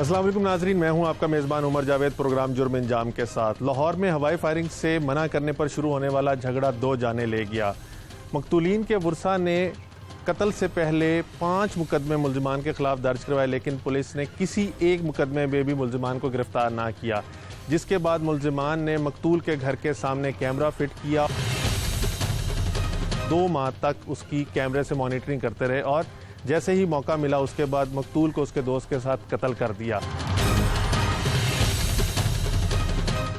अस्सलाम वालेकुम नाजरीन, मैं हूं आपका मेज़बान उमर जावेद। प्रोग्राम जुर्म इंजाम के साथ लाहौर में हवाई फायरिंग से मना करने पर शुरू होने वाला झगड़ा 2 जाने ले गया। मकतूलीन के वर्सा ने कत्ल से पहले 5 मुकदमे मुल्जिमान के खिलाफ दर्ज करवाए, लेकिन पुलिस ने किसी एक मुकदमे में भी मुल्जिमान को गिरफ्तार ना किया, जिसके बाद मुल्जिमान ने मकतूल के घर के सामने कैमरा फिट किया। 2 माह तक उसकी कैमरे से मॉनिटरिंग करते रहे और जैसे ही मौका मिला उसके बाद मकतूल को उसके दोस्त के साथ कत्ल कर दिया।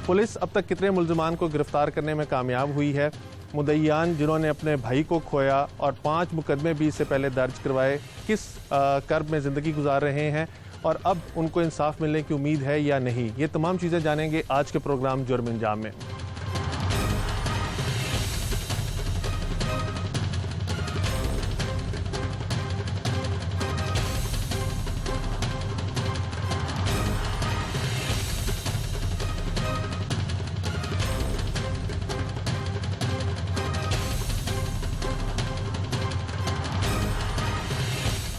पुलिस अब तक कितने मुल्जिमान को गिरफ्तार करने में कामयाब हुई है? मुद्दईयान जिन्होंने अपने भाई को खोया और 5 मुकदमे भी इससे पहले दर्ज करवाए, किस कर्ब में ज़िंदगी गुजार रहे हैं और अब उनको इंसाफ मिलने की उम्मीद है या नहीं? ये तमाम चीज़ें जानेंगे आज के प्रोग्राम जुर्म इंजाम में।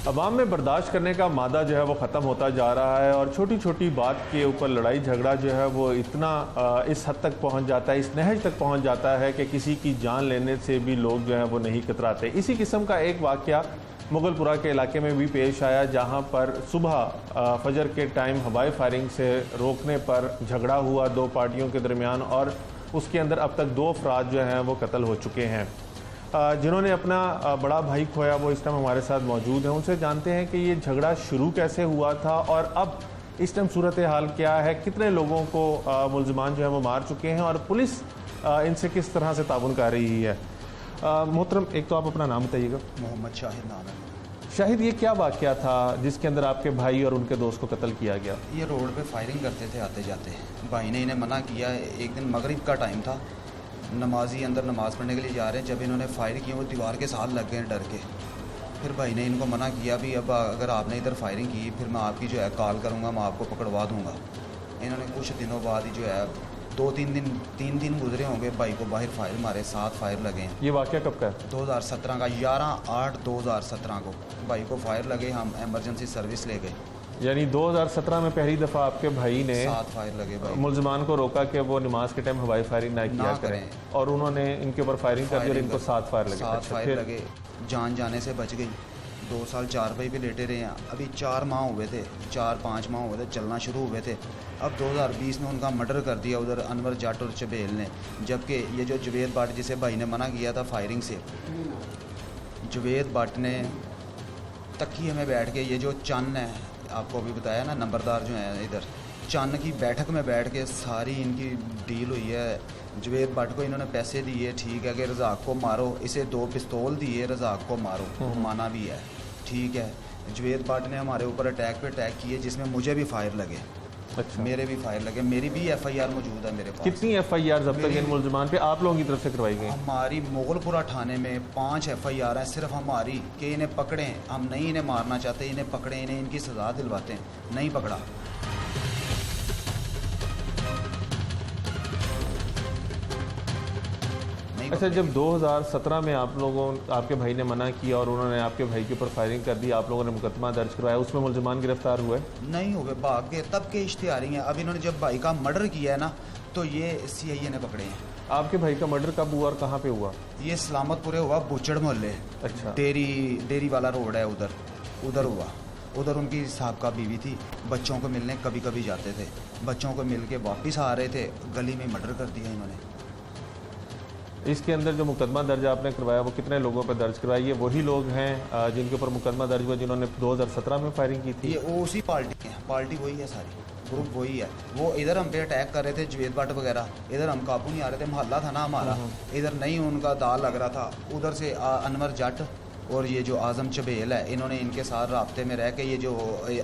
अवाम में बर्दाश्त करने का मादा जो है वो ख़त्म होता जा रहा है और छोटी छोटी बात के ऊपर लड़ाई झगड़ा जो है वो इतना इस हद तक पहुंच जाता है, इस नहज तक पहुंच जाता है कि किसी की जान लेने से भी लोग जो है वो नहीं कतराते। इसी किस्म का एक वाक़या मुगलपुरा के इलाके में भी पेश आया, जहां पर सुबह फजर के टाइम हवाई फायरिंग से रोकने पर झगड़ा हुआ 2 पार्टियों के दरमियान और उसके अंदर अब तक 2 अफराद जो हैं वो कत्ल हो चुके हैं। जिन्होंने अपना बड़ा भाई खोया वो इस टाइम हमारे साथ मौजूद हैं। उनसे जानते हैं कि ये झगड़ा शुरू कैसे हुआ था और अब इस टाइम सूरत हाल क्या है, कितने लोगों को मुल्जिमान जो है वो मार चुके हैं और पुलिस इनसे किस तरह से ताउन कर रही है। मोहतरम, एक तो आप अपना नाम बताइएगा। मोहम्मद शाहिद नाम है। शाहिद, ये क्या वाक़या था जिसके अंदर आपके भाई और उनके दोस्त को कत्ल किया गया? ये रोड पे फायरिंग करते थे आते जाते, भाई ने इन्हें मना किया। एक दिन मगरिब का टाइम था, नमाजी अंदर नमाज़ पढ़ने के लिए जा रहे हैं, जब इन्होंने फायर किया वो दीवार के साथ लग गए डर के। फिर भाई ने इनको मना किया भी अब अगर आपने इधर फायरिंग की फिर मैं आपकी जो है कॉल करूँगा, मैं आपको पकड़वा दूँगा। इन्होंने कुछ दिनों बाद ही जो है 3 दिन गुजरे होंगे, भाई को बाहर फायर मारे, 7 फायर लगे हैं। ये वाक़या कब का है? 2017 का, 11/8/2017 को भाई को फायर लगे, हम एमरजेंसी सर्विस ले गए। यानी 2017 में पहली दफ़ा आपके भाई ने 7 फायर लगे भाई, मुल्जिमान को रोका कि वो नमाज के टाइम हवाई फायरिंग ना किया करें और उन्होंने इनके ऊपर फायरिंग कर दी और इनको 7 फायर लगे। 7 फायर लगे, जान जाने से बच गई। 2 साल 4 भाई पे लेटे रहे हैं। अभी 4 माह हुए थे, 4-5 माह हुए थे, चलना शुरू हुए थे। अब 2020 में उनका मर्डर कर दिया उधर अनवर जाट और चबेल ने। जबकि ये जो जुवेद भट्ट, जिसे भाई ने मना किया था फायरिंग से, जुवेद भट्ट ने तकिए में बैठ के, ये जो चन्न है आपको अभी बताया ना, नंबरदार जो है इधर, चन्न की बैठक में बैठ के सारी इनकी डील हुई है। जुवेद भट्ट को इन्होंने पैसे दिए, ठीक है, कि रज़ाक को मारो, इसे 2 पिस्तौल दिए, रज़ाक को मारो, माना भी है, ठीक है। जुवेद भट्ट ने हमारे ऊपर अटैक पे अटैक किए, जिसमें मुझे भी फायर लगे। अच्छा। मेरे भी फायर लगे, मेरी भी FIR मौजूद है मेरे पास। कितनी FIR अब तक इन मुल्जिमान पे आप लोगों की तरफ से करवाई गई? हमारी मुगलपुरा थाने में 5 FIR हैं सिर्फ हमारी, कि इन्हें पकड़ें। हम नहीं इन्हें मारना चाहते, इन्हें पकड़ें, इन्हें इनकी सज़ा दिलवाते हैं, नहीं पकड़ा। अच्छा, जब 2017 में आप लोगों, आपके भाई ने मना किया और उन्होंने आपके भाई के ऊपर फायरिंग कर दी, आप लोगों ने मुकदमा दर्ज करवाया, उसमें मुल्जिमान गिरफ्तार हुए? नहीं हुए, भाग गए, तब के इश्तिहारी हैं। अब इन्होंने जब भाई का मर्डर किया है ना, तो ये CIA ने पकड़े हैं। आपके भाई का मर्डर कब हुआ और कहाँ पे हुआ? ये सलामतपुरे हुआ, बुचड़ मोहल्ले। अच्छा। डेरी वाला रोड है उधर हुआ। उधर उनकी साहब बीवी थी, बच्चों को मिलने कभी कभी जाते थे, बच्चों को मिल के वापिस आ रहे थे, गली में मर्डर कर दिया इन्होंने। इसके अंदर जो मुकदमा दर्ज आपने करवाया वो कितने लोगों पर दर्ज करवाया? ये वही लोग हैं जिनके ऊपर मुकदमा दर्ज हुआ जिन्होंने 2017 में फायरिंग की थी? ये उसी पार्टी है, पार्टी वही है, सारी ग्रुप वही है। वो इधर हम पे अटैक कर रहे थे, जुवेद भट्ट वगैरह, इधर हम काबू नहीं आ रहे थे, मोहल्ला था ना हमारा, इधर नहीं उनका दाल लग रहा था। उधर से अनवर जट और ये जो आज़म चबेल है, इन्होंने इनके साथ राब्ते में रह के, ये जो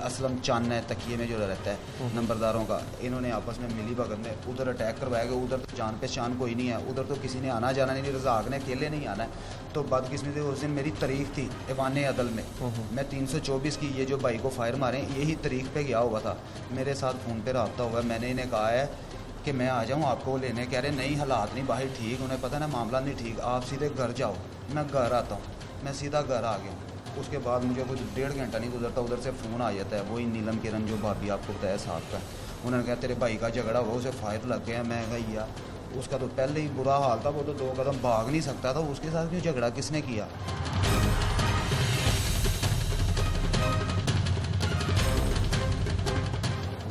असलम चन्न है तकिए में जो रहता है नंबरदारों का, इन्होंने आपस में मिली भगत में उधर अटैक करवाया गया। उधर तो जान पहचान कोई नहीं है, उधर तो किसी ने आना जाना नहीं, रज़ाक ने अकेले नहीं आना है। तो बदकिस्मती उस दिन मेरी तारीख थी ऐवान अदल में, मैं 324 की, ये जो भाई को फायर मारे यही तारीख पे गया हुआ था। मेरे साथ फ़ोन पे रब्ता हुआ, मैंने इन्हें कहा है कि मैं आ जाऊँ आपको लेने, कह रहे नहीं हालात नहीं बाहर ठीक, उन्हें पता ना मामला नहीं ठीक, आप सीधे घर जाओ। मैं घर आता हूँ, मैं सीधा घर आ गया हूँ। उसके बाद मुझे कुछ 1.5 घंटा नहीं गुजरता, उधर से फ़ोन आ जाता है, वही नीलम किरण जो भाभी आपको बताया साथ का। उन्होंने कहा तेरे भाई का झगड़ा हुआ, उसे फायर लग गया। मैं कहा यार उसका तो पहले ही बुरा हाल था, वो तो 2 कदम भाग नहीं सकता था, उसके साथ क्यों झगड़ा किसने किया?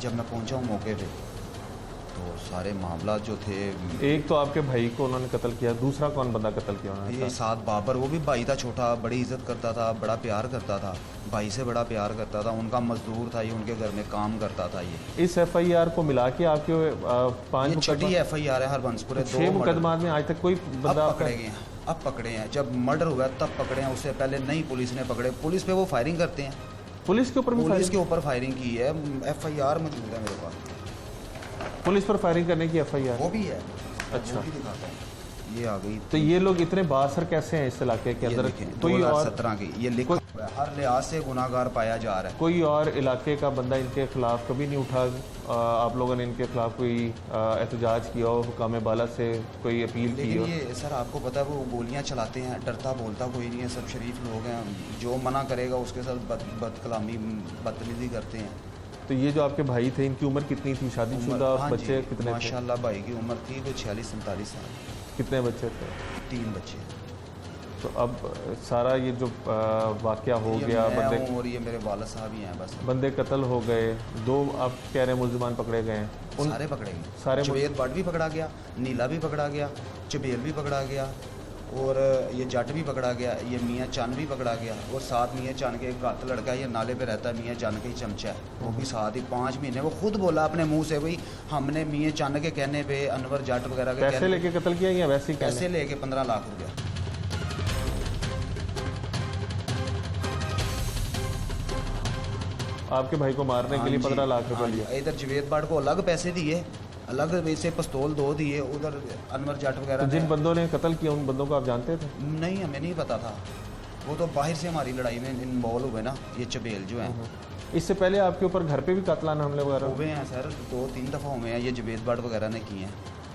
जब मैं पहुंचा हूँ मौके पे तो सारे मामला जो थे, एक तो आपके भाई को उन्होंने कत्ल किया, दूसरा कौन बंदा कत्ल किया उन्होंने? ये साथ बाबर, वो भी भाई था छोटा, बड़ी इज्जत करता था, बड़ा प्यार करता था, भाई से बड़ा प्यार करता था, उनका मजदूर था, ये उनके घर में काम करता था। ये इस एफआईआर को मिला के आपके 5 छठी FIR है हरबंसपुर, 6 मुकदमा में आज तक कोई अब बंदा पकड़े गए हैं, अब पकड़े हैं। जब मर्डर हुआ तब पकड़े हैं, उससे पहले नहीं पुलिस ने पकड़े। पुलिस पे वो फायरिंग करते हैं, पुलिस के ऊपर भी पुलिस के फायरिंग? ऊपर फायरिंग की है, FIR मौजूद है मेरे पास, पुलिस पर फायरिंग करने की एफआईआर? वो भी है। अच्छा। वो भी दिखाता हूँ, ये आ गई। तो ये लोग इतने बासर कैसे हैं इस इलाके के अंदर? कोई और 2017 की ये लिखा हुआ है, हर लिहाज से गुनाहगार पाया जा रहा है। कोई और इलाके का बंदा इनके खिलाफ कभी नहीं उठा? आप लोगों ने इनके खिलाफ कोई एहतजाज किया हो, हुकाम बाला से कोई अपील की हो? लेकिन ये सर आपको पता है वो गोलियां चलाते हैं, डरता बोलता कोई नहीं है, सब शरीफ लोग हैं, जो मना करेगा उसके साथ बदकलामी बदतमीजी करते हैं। तो ये जो आपके भाई थे, इनकी उम्र कितनी थी? शादीशुदा हाँ जी, बच्चे कितने थे? माशाल्लाह भाई की उम्र थी कोई 46-47 साल। कितने बच्चे थे? 3 बच्चे। तो अब सारा ये जो वाकया हो ये गया, मैं बंदे हूँ और ये मेरे वाला साहब ही हैं बस। बंदे कत्ल हो गए, 2 आप कह रहे हैं मुल्जिमान पकड़े गए हैं, सारे पकड़े गए, सारे जुबेर भट्ट भी पकड़ा गया, नीला भी पकड़ा गया, चबेल भी पकड़ा गया, और ये जट भी पकड़ा गया, ये मियाँ चंद भी पकड़ा गया, और साथ मियाँ चंद के एक हाथ लड़का है, ये नाले पे रहता है, मियाँ चंद का ही चमचा है, वो भी साथ ही 5 महीने। वो खुद बोला अपने मुंह से, भाई हमने मियाँ चंद के कहने पे, अनवर जट वगैरह के पैसे कहने लेके कत्ल किया या वैसे ही पे, पैसे कहने? लेके 15 लाख रुपया। आपके भाई को मारने के लिए 15 लाख रुपए लिया? इधर जवेद भट्ट को अलग पैसे दिए, अलग वैसे पिस्तौल 2 दिए, उधर अनवर जट तो वगैरह जिन बंदों ने कत्ल किया उन बंदों को आप जानते थे? नहीं, हमें नहीं पता था, वो तो बाहर से हमारी लड़ाई में इन्वॉल्व हुए ना, ये चबेल जो हैं। इससे पहले आपके ऊपर घर पे भी कातलाना हमले वगैरह? हुए हैं सर, 2-3 दफ़ा हुए हैं, ये जवेद भट्ट वगैरह ने किए हैं।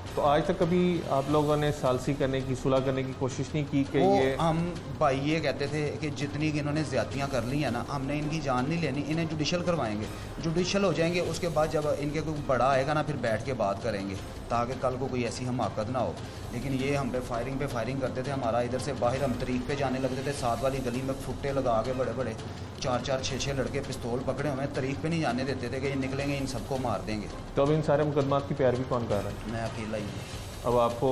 तो आज तक कभी आप लोगों ने सालसी करने की, सुलह करने की कोशिश नहीं की कि वो ये? हम भाई ये कहते थे कि जितनी कि इन्होंने ज़्यादतियाँ कर ली हैं ना, हमने इनकी जान नहीं लेनी, इन्हें जुडिशल करवाएंगे, जुडिशल हो जाएंगे, उसके बाद जब इनके कोई बड़ा आएगा ना, फिर बैठ के बात करेंगे, ताकि कल को कोई ऐसी हमाकत ना हो। लेकिन ये हम पे फायरिंग करते थे, हमारा इधर से बाहर हम तरीक पे जाने लगते थे, साथ वाली गली में फुट्टे लगा के बड़े बड़े 4-4, 6-6 लड़के पिस्तौल पकड़े हुए, तरीक पे नहीं जाने देते थे कि ये निकलेंगे इन सबको मार देंगे। तो अब इन सारे मुकदमात की पैरवी कौन कर रहा है? मैं अकेला ही हूँ। अब आपको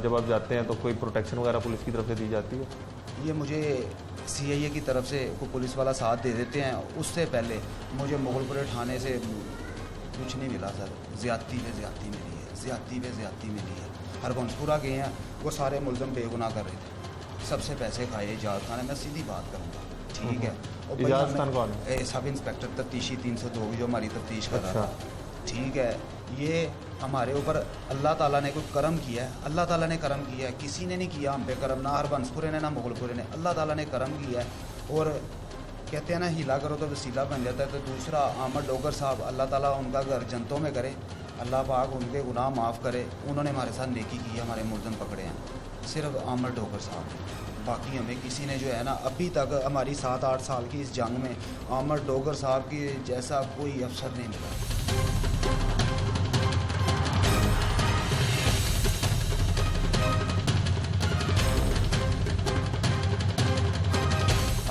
जब आप जाते हैं तो कोई प्रोटेक्शन वगैरह पुलिस की तरफ से दी जाती है? ये मुझे CIA की तरफ से कोई पुलिस वाला साथ दे देते हैं, उससे पहले मुझे मुगलपुरे थाने से कुछ नहीं मिला सर। ज़्यादती पे ज़्यादती मिली है, ज़्यादती पे ज़्यादती मिली है। हरबंसपुरा गए हैं, वो सारे मुलज़म बेगुनाह कर रहे थे, सबसे पैसे खाए इजाज़ खान है, मैं सीधी बात करूँगा, ठीक है। और भाई इजाज़ खान हमें- कौन है? सब इंस्पेक्टर तफ्तीशी 302 जो हमारी तफ्तीश कर रहा अच्छा। था, ठीक है। ये हमारे ऊपर अल्लाह ताला ने कोई करम किया है, अल्लाह ताला ने करम किया है, किसी ने नहीं किया हम पे करम, ना हरबंसपुरे ने ना मुगलपुरे ने, अल्लाह ताला ने करम किया है। और कहते हैं ना हीला करो तो वसीला बन जाता है। तो दूसरा अहमद डोगर साहब, अल्लाह ताला उनका घर जन्नतों में करे, अल्लाह पाक उनके गुनाह माफ़ करे, उन्होंने हमारे साथ नेकी की है, हमारे मुलज़म पकड़े हैं सिर्फ अहमद डोगर साहब। बाकी हमें किसी ने जो है ना अभी तक हमारी 7-8 साल की इस जंग में अहमद डोगर साहब की जैसा कोई अफसर नहीं मिला।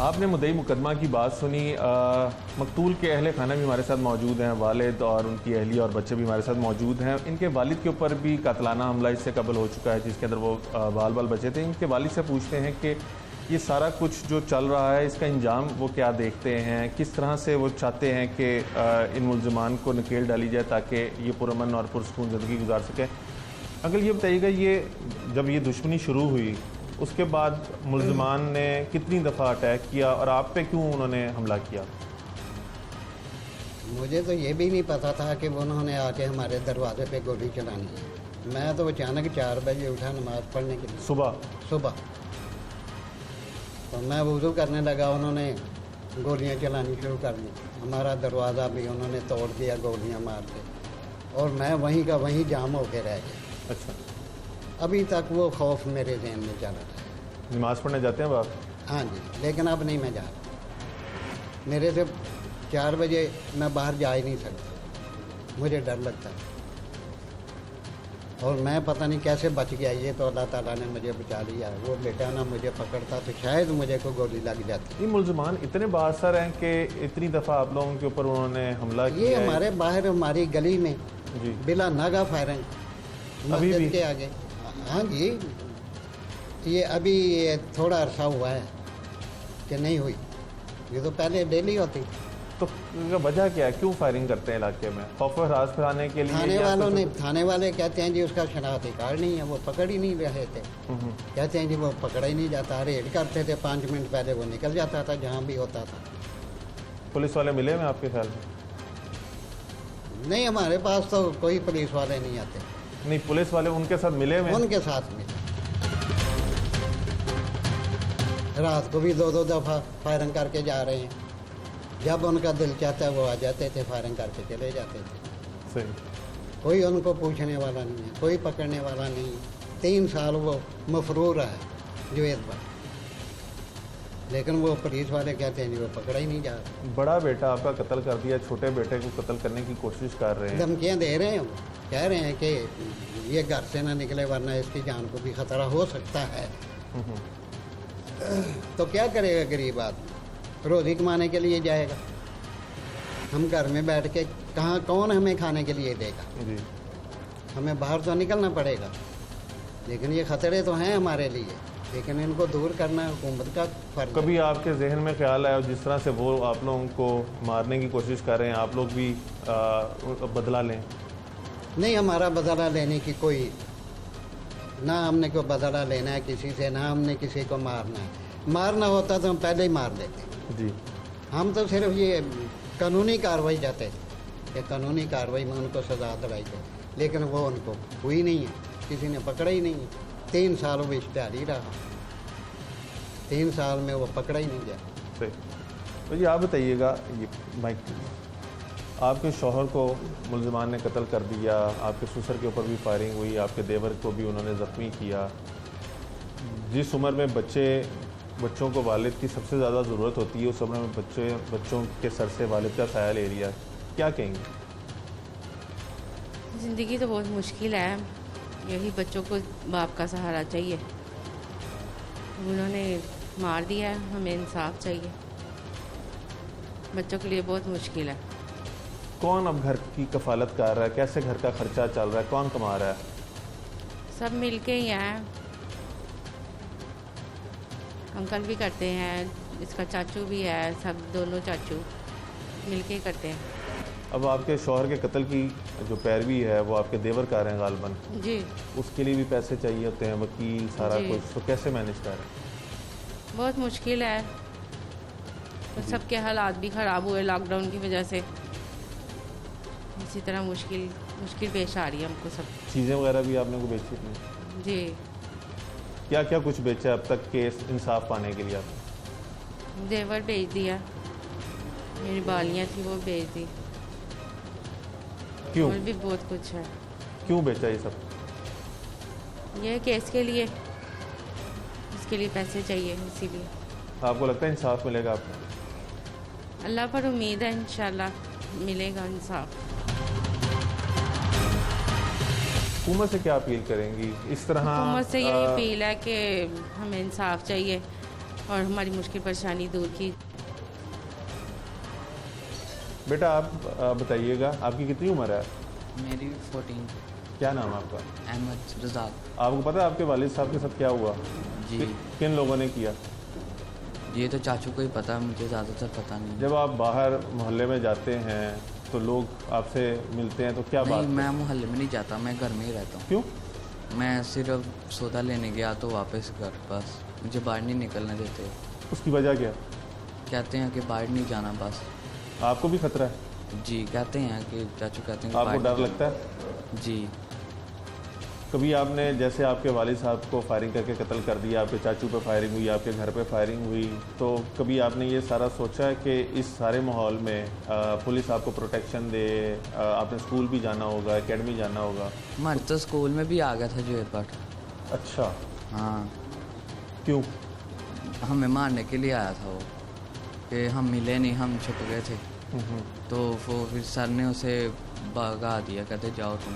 आपने मुद्दई मुकदमा की बात सुनी। मकतूल के अहले खाना भी हमारे साथ मौजूद हैं, वालिद और उनकी अहली और बच्चे भी हमारे साथ मौजूद हैं। इनके वालिद के ऊपर भी कातलाना हमला इससे कबल हो चुका है, जिसके अंदर वो बाल बाल बचे थे। इनके वालिद से पूछते हैं कि ये सारा कुछ जो चल रहा है, इसका इंजाम वो क्या देखते हैं, किस तरह से वो चाहते हैं कि इन मुल्ज़िमान को नकेल डाली जाए ताकि ये पुरअमन और पुरसकून ज़िंदगी गुजार सकें। अगर ये बताइएगा, ये जब ये दुश्मनी शुरू हुई उसके बाद मुल्ज़िमान ने कितनी दफ़ा अटैक किया और आप पे क्यों उन्होंने हमला किया? मुझे तो ये भी नहीं पता था कि उन्होंने आके हमारे दरवाजे पे गोली चलानी है। मैं तो अचानक 4 बजे उठा नमाज़ पढ़ने के लिए सुबह। तो मैं वज़ू करने लगा, उन्होंने गोलियां चलानी शुरू कर दी। हमारा दरवाज़ा भी उन्होंने तोड़ दिया गोलियां मार के, और मैं वहीं का वहीं जाम होके रह गया। अच्छा, अभी तक वो खौफ मेरे ज़हन में चल रहा है। नमाज़ पढ़ने जाते हैं अब आप? हाँ जी, लेकिन अब नहीं मैं जा रहा। मेरे से 4 बजे मैं बाहर जा ही नहीं सकता, मुझे डर लगता है। और मैं पता नहीं कैसे बच गया, ये तो अल्लाह ताला ने मुझे बचा लिया। वो बेटा ना मुझे पकड़ता तो शायद मुझे को गोली लग जाती। ये मुलजमान इतने बाअसर हैं कि इतनी दफ़ा आप लोगों के ऊपर उन्होंने हमला ये किया है। हमारे बाहर हमारी गली में जी बिला नागा फायरिंग अभी मस्जिद भी? के आगे। हाँ जी, ये अभी ये थोड़ा अरसा हुआ है कि नहीं हुई, ये तो पहले डेली होती। तो वजह क्या है, क्यों फायरिंग करते हैं इलाके में? खौफ व हरास फैलाने के लिए थाने या वालों कुछ- ने, थाने वाले कहते हैं जी उसका शनाख्ती कार्ड नहीं है, वो पकड़ ही नहीं रहे थे। कहते हैं जी वो पकड़ा ही नहीं जाता, रेड करते थे 5 मिनट पहले वो निकल जाता था जहाँ भी होता था। पुलिस वाले मिले में आपके ख्याल में? नहीं, हमारे पास तो कोई पुलिस वाले नहीं आते, नहीं, पुलिस वाले उनके साथ मिले में? उनके साथ में रात को भी 2-2 दफ़ा फायरिंग करके जा रहे हैं। जब उनका दिल चाहता है वो आ जाते थे, फायरिंग करके चले जाते थे। सही। कोई उनको पूछने वाला नहीं है, कोई पकड़ने वाला नहीं है। 3 साल वो मफरूर है जुवेद भाई, लेकिन वो पुलिस वाले कहते हैं जी वो पकड़ा ही नहीं जा रहा। बड़ा बेटा आपका कत्ल कर दिया, छोटे बेटे को कत्ल करने की कोशिश कर रहे हैं। धमकियाँ दे रहे हैं, वो कह रहे हैं कि ये घर से ना निकले वरना इसकी जान को भी खतरा हो सकता है। तो क्या करेगा गरीब आदमी, रोज़ी कमाने के लिए जाएगा। हम घर में बैठ के कहाँ, कौन हमें खाने के लिए देगा? जी हमें बाहर तो निकलना पड़ेगा, लेकिन ये खतरे तो हैं हमारे लिए, लेकिन इनको दूर करना हुकूमत का फर्ज है। कभी आपके जहन में ख्याल आया जिस तरह से वो आप लोगों को मारने की कोशिश कर रहे हैं, आप लोग भी बदला लें? नहीं, हमारा बदला लेने की कोई, ना हमने को बदला लेना है किसी से, ना हमने किसी को मारना है। मारना होता तो हम पहले ही मार देते। जी हम तो सिर्फ ये कानूनी कार्रवाई चाहते थे कि कानूनी कार्रवाई में उनको सज़ा दिलाई जाए, लेकिन वो उनको हुई नहीं है, किसी ने पकड़ा ही नहीं है। 3 साल वो इश्तेहार ही रहा, 3 साल में वो पकड़ा ही नहीं गया। सही। तो ये आप बताइएगा, ये माइक, आपके शौहर को मुलजमान ने कत्ल कर दिया, आपके ससुर के ऊपर भी फायरिंग हुई, आपके देवर को भी उन्होंने ज़ख्मी किया। जिस उम्र में बच्चों को वालिद की सबसे ज़्यादा ज़रूरत होती है, उस उम्र में बच्चों के सर से वालिद का साया ले लिया, क्या कहेंगे? ज़िंदगी तो बहुत मुश्किल है, यही बच्चों को बाप का सहारा चाहिए। उन्होंने मार दिया है, हमें इंसाफ चाहिए। बच्चों के लिए बहुत मुश्किल है। कौन अब घर की कफालत कर रहा है? कैसे घर का खर्चा चल रहा है? कौन कमा रहा है? सब मिल के ही हैं, अंकल भी करते हैं, इसका चाचू भी है, सब दोनों चाचू मिल के ही करते हैं। अब आपके शौहर के कत्ल की जो पैरवी है वो आपके देवर कर रहे हैं गालबन, जी उसके लिए भी पैसे चाहिए होते हैं, वकील सारा जी। कुछ, तो कैसे मैनेज कर रहे हैं? बहुत मुश्किल है, तो सबके हालात भी ख़राब हुए लॉकडाउन की वजह से। इसी तरह मुश्किल पेश आ रही है हमको सब। चीज़ें वगैरह भी आपने को बेची नहीं? जी, क्या क्या कुछ बेचा अब तक के इंसाफ पाने के लिए आपने? देवर बेच दिया, मेरी बालियाँ थी वो बेच दी, क्यों और भी बहुत कुछ है। क्यों बेचा ये सब? ये केस के लिए, इसके लिए पैसे चाहिए, इसीलिए। आपको लगता है इंसाफ मिलेगा आपको? अल्लाह पर उम्मीद है, इंशाल्लाह मिलेगा इंसाफ। हुकूमत से क्या अपील करेंगी इस तरह? हुकूमत से यही अपील है कि हमें इंसाफ चाहिए और हमारी मुश्किल परेशानी दूर की। बेटा आप बताइएगा, आपकी कितनी उम्र है? मेरी 14। क्या नाम है आपका? अहमद रज़ाक। आपको पता है आपके वालिद साहब के साथ क्या हुआ? जी किन लोगों ने किया? ये तो चाचू को ही पता है, मुझे ज़्यादातर पता नहीं। जब आप बाहर मोहल्ले में जाते हैं तो लोग आपसे मिलते हैं तो क्या बात नहीं, मैं है? मोहल्ले में नहीं जाता, मैं घर में ही रहता हूँ। क्यों? मैं सिर्फ सौदा लेने गया तो वापस घर, बस मुझे बाहर नहीं निकलने देते। उसकी वजह क्या? कहते हैं कि बाहर नहीं जाना बस। आपको भी खतरा है? जी, कहते हैं कि चाचू कहते हैं कि आपको बाहर डर नहीं लगता है? जाना। जी। कभी आपने, जैसे आपके वालिद साहब को फायरिंग करके कत्ल कर दिया, आपके चाचू पे फायरिंग हुई, आपके घर पे फायरिंग हुई, तो कभी आपने ये सारा सोचा है कि इस सारे माहौल में पुलिस आपको प्रोटेक्शन दे? आपने स्कूल भी जाना होगा, एकेडमी जाना होगा। हमारे तो स्कूल में भी आ गया था जुएद भट्ट। अच्छा, हाँ, क्यों? हमें मारने के लिए आया था वो। कि हम मिले नहीं, हम छुप गए थे। तो वो फिर सर ने उसे भगा दिया, कहते जाओ तुम,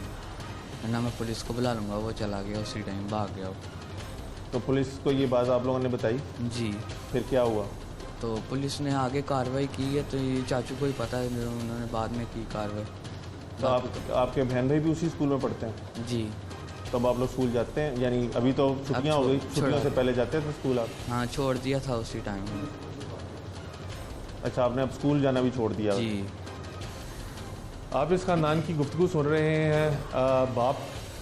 वरना मैं पुलिस को बुला लूँगा। वो चला गया, उसी टाइम भाग गया वो। तो पुलिस को ये बात आप लोगों ने बताई? जी। फिर क्या हुआ? तो पुलिस ने आगे कार्रवाई की है, तो ये चाचू को ही पता है, उन्होंने बाद में की कार्रवाई। तो आपके बहन भाई भी उसी स्कूल में पढ़ते हैं? जी। तब आप लोग स्कूल जाते हैं? यानी अभी तो छुट्टियां हो गई, छुट्टियों से पहले जाते थे स्कूल आप? हाँ, छोड़ दिया था उसी टाइम। अच्छा, आपने अब स्कूल जाना भी छोड़ दिया? जी। आप इस खानदान की गुफ्तगू सुन रहे हैं। बाप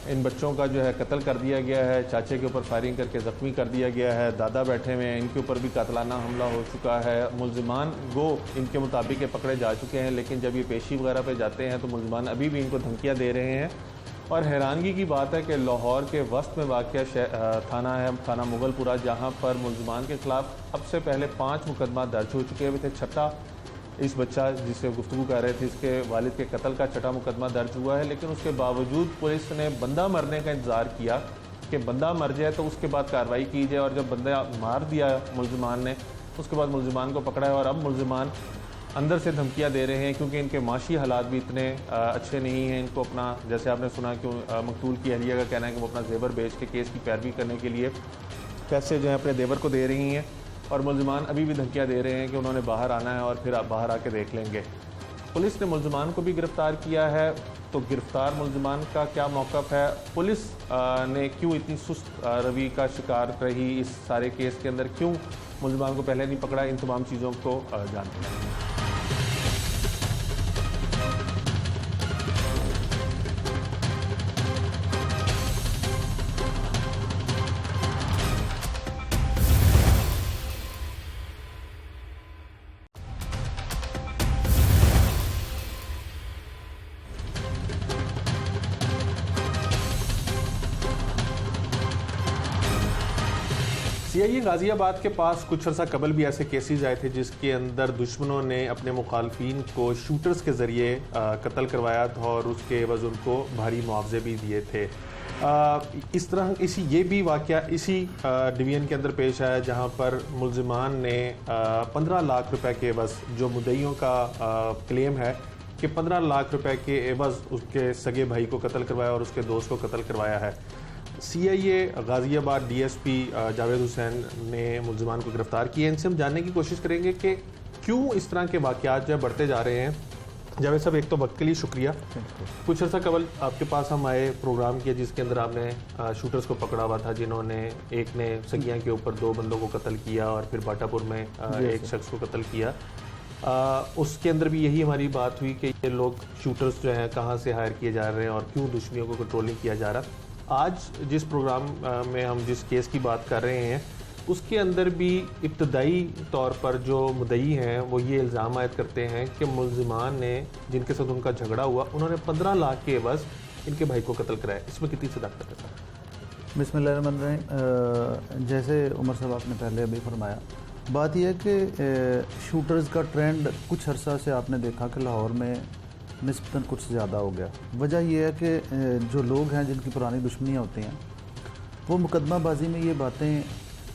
इन बच्चों का जो है कत्ल कर दिया गया है, चाचे के ऊपर फायरिंग करके ज़ख्मी कर दिया गया है, दादा बैठे हुए हैं, इनके ऊपर भी कातलाना हमला हो चुका है। मुल्ज़िमान गो इनके मुताबिक ये पकड़े जा चुके हैं, लेकिन जब ये पेशी वगैरह पे जाते हैं तो मुल्ज़िमान अभी भी इनको धमकियाँ दे रहे हैं। और हैरानगी की बात है कि लाहौर के वस्त में वाक़ थाना है, थाना मुगलपुरा, जहाँ पर मुल्ज़िमान के ख़िलाफ़ अब से पहले 5 मुकदमा दर्ज हो चुके हुए थे। छठा इस बच्चा जिससे गुफ्तगू कर रहे थे, इसके वालिद के कत्ल का छठा मुकदमा दर्ज हुआ है। लेकिन उसके बावजूद पुलिस ने बंदा मरने का इंतज़ार किया कि बंदा मर जाए तो उसके बाद कार्रवाई की जाए, और जब बंदा मार दिया मुल्ज़िमान ने, उसके बाद मुल्ज़िमान को पकड़ा है। और अब मुल्ज़िमान अंदर से धमकियां दे रहे हैं, क्योंकि इनके माशी हालात भी इतने अच्छे नहीं हैं। इनको अपना, जैसे आपने सुना कि मकतूल की अहलिया का कहना है कि वो अपना जेवर बेच के केस की पैरवी करने के लिए पैसे जो है अपने देवर को दे रही हैं, और मुल्ज़िमान अभी भी धमकियां दे रहे हैं कि उन्होंने बाहर आना है और फिर आप बाहर आके देख लेंगे। पुलिस ने मुल्ज़िमान को भी गिरफ़्तार किया है, तो गिरफ़्तार मुल्ज़िमान का क्या मौक़िफ़ है, पुलिस ने क्यों इतनी सुस्त रवि का शिकार रही इस सारे केस के अंदर, क्यों मुल्ज़िमान को पहले नहीं पकड़ा, इन तमाम चीज़ों को जानते हैं। सीआईए गाज़ियाबाद के पास कुछ अर्सा कबल भी ऐसे केसेस आए थे जिसके अंदर दुश्मनों ने अपने मुखालफिन को शूटर्स के ज़रिए कत्ल करवाया था, और उसके एवज़ उनको भारी मुआवजे भी दिए थे। इस तरह ये भी वाक़या इसी डिवीज़न के अंदर पेश आया, जहां पर मुल्ज़िमान ने 15 लाख रुपए के एवज़, जो मुद्दईयों का क्लेम है कि 15 लाख रुपए के एवज़ उसके सगे भाई को कत्ल करवाया और उसके दोस्त को कत्ल करवाया है। सीआईए गाज़ियाबाद डीएसपी जावेद हुसैन ने मुल्ज़िमान को गिरफ़्तार किया। इनसे हम जानने की कोशिश करेंगे कि क्यों इस तरह के वाक़यात जो है बढ़ते जा रहे हैं। जावेद साहब, एक तो वक्त के लिए शुक्रिया। कुछ अर्सा कबल आपके पास हम आए, प्रोग्राम किया जिसके अंदर आपने शूटर्स को पकड़ा हुआ था, जिन्होंने एक ने सगियाँ के ऊपर 2 बंदों को कत्ल किया और फिर बाटापुर में एक शख्स को कत्ल किया। उसके अंदर भी यही हमारी बात हुई कि ये लोग शूटर्स जो हैं कहाँ से हायर किए जा रहे हैं और क्यों दुश्मनियों को कंट्रोलिंग किया जा रहा। आज जिस प्रोग्राम में हम जिस केस की बात कर रहे हैं, उसके अंदर भी इब्तदाई तौर पर जो मुद्दई हैं वो ये इल्ज़ाम आयद करते हैं कि मुल्ज़िमान ने, जिनके साथ उनका झगड़ा हुआ, उन्होंने 15 लाख के एवज़ इनके भाई को कत्ल कराया। इसमें कितनी सदाकत है सर? बिस्मिल्लाहिर्रहमानिर्रहीम। जैसे उमर साहब आपने पहले अभी फरमाया, बात यह है कि शूटर्स का ट्रेंड कुछ अर्सा से आपने देखा कि लाहौर में निस्बतन कुछ ज़्यादा हो गया। वजह यह है कि जो लोग हैं जिनकी पुरानी दुश्मनियाँ होती हैं, वो मुकदमाबाजी में ये बातें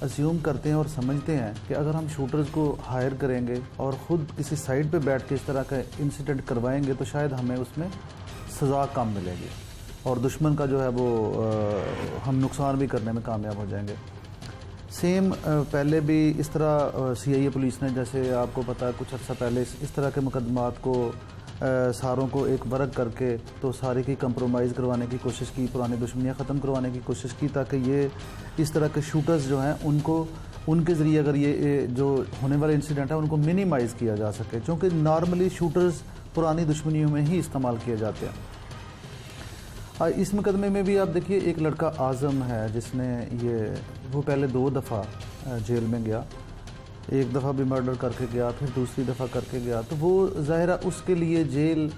अस्यूम करते हैं और समझते हैं कि अगर हम शूटर्स को हायर करेंगे और ख़ुद किसी साइड पे बैठ के इस तरह का इंसिडेंट करवाएंगे तो शायद हमें उसमें सज़ा कम मिलेगी और दुश्मन का जो है वो हम नुकसान भी करने में कामयाब हो जाएंगे। सेम पहले भी इस तरह सीआईए पुलिस ने, जैसे आपको पता है, कुछ अर्सा पहले इस तरह के मुकदमात को सारों को एक वर्ग करके तो सारे की कंप्रोमाइज़ करवाने की कोशिश की, पुरानी दुश्मनियाँ ख़त्म करवाने की कोशिश की, ताकि ये इस तरह के शूटर्स जो हैं उनको उनके ज़रिए अगर ये जो होने वाले इंसिडेंट है उनको मिनिमाइज़ किया जा सके, क्योंकि नॉर्मली शूटर्स पुरानी दुश्मनियों में ही इस्तेमाल किए जाते हैं। इस मुकदमे में भी आप देखिए, एक लड़का आज़म है जिसने वो पहले 2 दफ़ा जेल में गया, एक दफ़ा भी मर्डर करके गया, फिर दूसरी दफ़ा करके गया, तो वो ज़ाहिर उसके लिए जेल